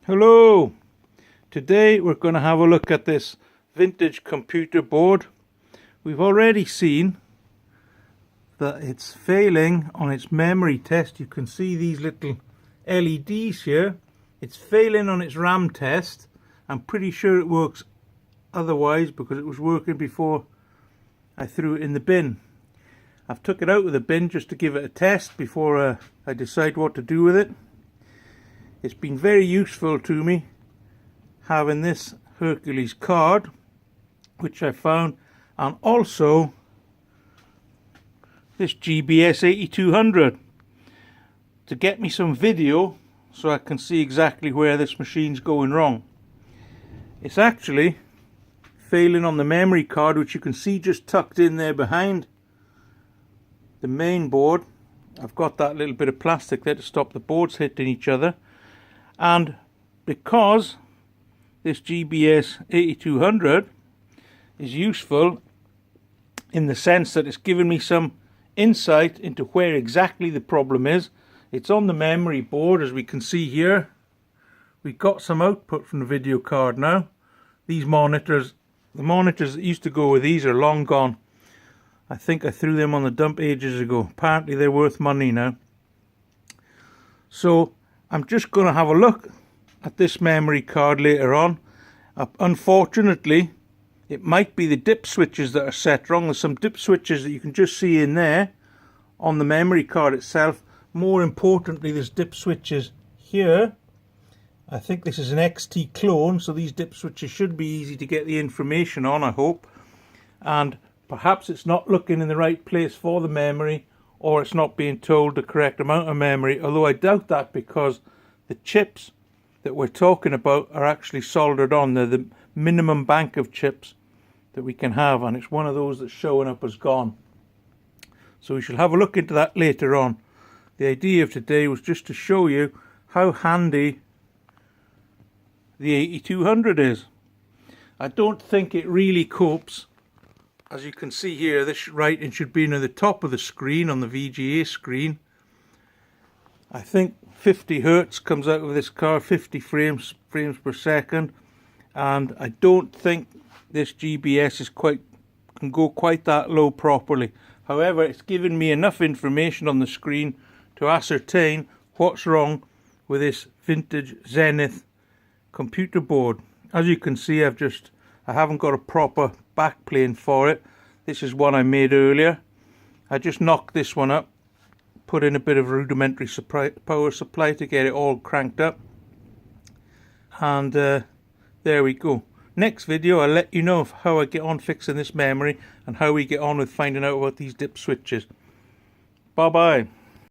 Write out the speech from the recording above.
Hello! Today we're going to have a look at this vintage computer board. We've already seen that it's failing on its memory test. You can see these little LEDs here. It's failing on its RAM test. I'm pretty sure it works otherwise because it was working before I threw it in the bin. I've took it out of the bin just to give it a test before I decide what to do with it. It's been very useful to me having this Hercules card, which I found, and also this GBS8200 to get me some video so I can see exactly where this machine's going wrong. It's actually failing on the memory card, which you can see just tucked in there behind the main board. I've got that little bit of plastic there to stop the boards hitting each other. And because this GBS8200 is useful in the sense that it's given me some insight into where exactly the problem is. It's on the memory board, as we can see here. We've got some output from the video card now. These monitors, the monitors that used to go with these, are long gone. I think I threw them on the dump ages ago. Apparently they're worth money now. So I'm just going to have a look at this memory card later on. Unfortunately, it might be the dip switches that are set wrong. There's some dip switches that you can just see in there on the memory card itself. More importantly, there's dip switches here. I think this is an XT clone, so these dip switches should be easy to get the information on, I hope. And perhaps it's not looking in the right place for the memory, or it's not being told the correct amount of memory, although I doubt that because the chips that we're talking about are actually soldered on. They're the minimum bank of chips that we can have, and it's one of those that's showing up as gone. So we shall have a look into that later on. The idea of today was just to show you how handy the 8200 is. I don't think it really copes. As you can see here, this writing should be near the top of the screen on the VGA screen. I think 50 Hertz comes out of this car, 50 frames per second, and I don't think this GBS can go quite that low properly. However, it's given me enough information on the screen to ascertain what's wrong with this vintage Zenith computer board. As you can see, I haven't got a proper backplane for it. This is one I made earlier. I just knocked this one up, put in a bit of rudimentary power supply to get it all cranked up, and there we go. Next video I'll let you know how I get on fixing this memory and how we get on with finding out about these dip switches. Bye bye.